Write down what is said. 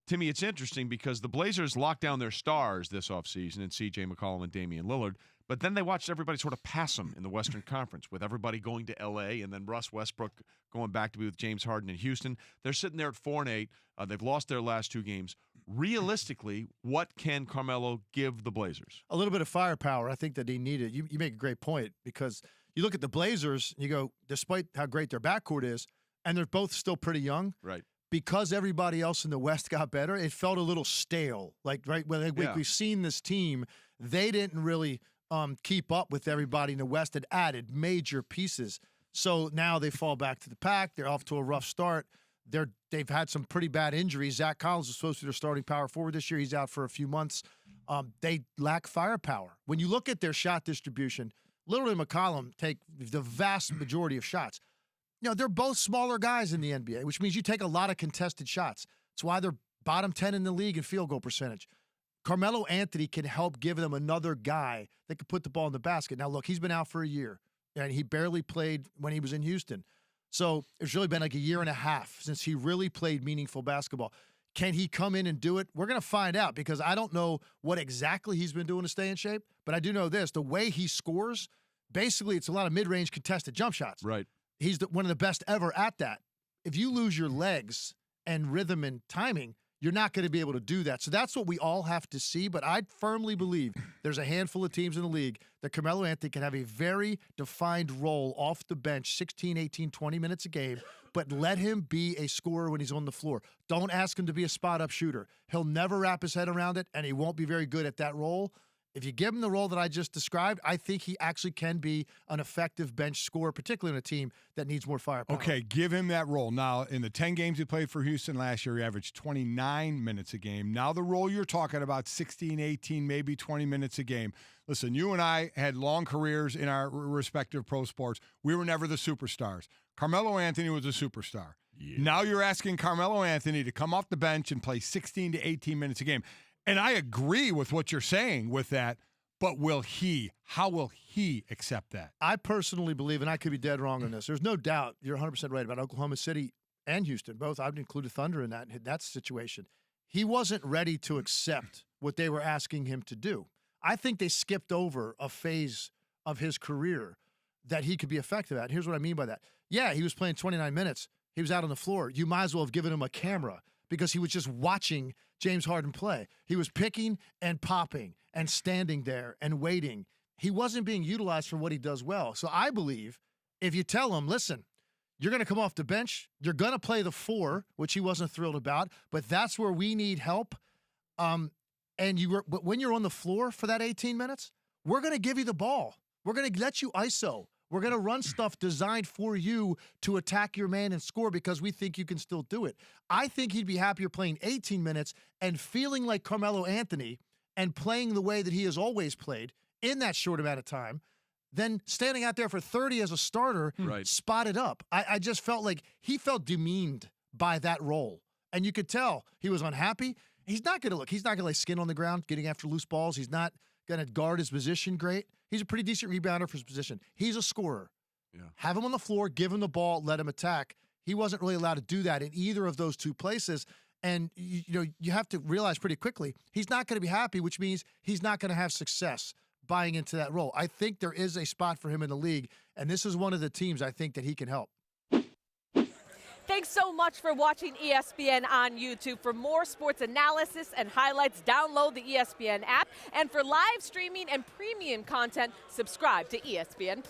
Timmy, it's interesting because the Blazers locked down their stars this offseason in C.J. McCollum and Damian Lillard, but then they watched everybody sort of pass them in the Western Conference with everybody going to L.A. and then Russ Westbrook going back to be with James Harden in Houston. They're sitting there at 4-8. They've lost their last 2 games. Realistically, what can Carmelo give the Blazers? A little bit of firepower. I think that they need it. You make a great point because you look at the Blazers and you go, despite how great their backcourt is, and they're both still pretty young. Right. Because everybody else in the West got better, it felt a little stale. We've seen this team, they didn't really keep up with everybody in the West that added major pieces. So now they fall back to the pack. They're off to a rough start. They've had some pretty bad injuries. Zach Collins was supposed to be their starting power forward this year. He's out for a few months. They lack firepower. When you look at their shot distribution, Lillard and McCollum take the vast majority of shots. They're both smaller guys in the NBA, which means you take a lot of contested shots. That's why they're bottom 10 in the league in field goal percentage. Carmelo Anthony can help give them another guy that can put the ball in the basket. Now, look, he's been out for a year, and he barely played when he was in Houston. So it's really been like a year and a half since he really played meaningful basketball. Can he come in and do it? We're going to find out because I don't know what exactly he's been doing to stay in shape, but I do know this. The way he scores, basically it's a lot of mid-range contested jump shots. Right. He's one of the best ever at that. If you lose your legs and rhythm and timing, you're not going to be able to do that. So that's what we all have to see. But I firmly believe there's a handful of teams in the league that Carmelo Anthony can have a very defined role off the bench, 16, 18, 20 minutes a game, but let him be a scorer when he's on the floor. Don't ask him to be a spot-up shooter. He'll never wrap his head around it, and he won't be very good at that role. If you give him the role that I just described, I think he actually can be an effective bench scorer, particularly in a team that needs more firepower. Okay, give him that role. Now, in the 10 games he played for Houston last year, he averaged 29 minutes a game. Now the role you're talking about, 16, 18, maybe 20 minutes a game. Listen, you and I had long careers in our respective pro sports. We were never the superstars. Carmelo Anthony was a superstar. Yeah. Now you're asking Carmelo Anthony to come off the bench and play 16 to 18 minutes a game. And I agree with what you're saying with that, but how will he accept that? I personally believe, and I could be dead wrong on this, there's no doubt you're 100% right about Oklahoma City and Houston. Both, I would include the Thunder in that situation. He wasn't ready to accept what they were asking him to do. I think they skipped over a phase of his career that he could be effective at. Here's what I mean by that. Yeah, he was playing 29 minutes. He was out on the floor. You might as well have given him a camera because he was just watching James Harden play. He was picking and popping and standing there and waiting. He wasn't being utilized for what he does well. So I believe if you tell him, listen, you're going to come off the bench, you're going to play the 4, which he wasn't thrilled about, but that's where we need help. But when you're on the floor for that 18 minutes, we're going to give you the ball. We're going to let you ISO. We're going to run stuff designed for you to attack your man and score because we think you can still do it. I think he'd be happier playing 18 minutes and feeling like Carmelo Anthony and playing the way that he has always played in that short amount of time than standing out there for 30 as a starter, spotted up. I just felt like he felt demeaned by that role. And you could tell he was unhappy. He's not going to lay skin on the ground getting after loose balls. He's not going to guard his position great. He's a pretty decent rebounder for his position. He's a scorer. Yeah. Have him on the floor, give him the ball, let him attack. He wasn't really allowed to do that in either of those two places. And you have to realize pretty quickly, he's not going to be happy, which means he's not going to have success buying into that role. I think there is a spot for him in the league, and this is one of the teams I think that he can help. Thanks so much for watching ESPN on YouTube. For more sports analysis and highlights, download the ESPN app. And for live streaming and premium content, subscribe to ESPN+.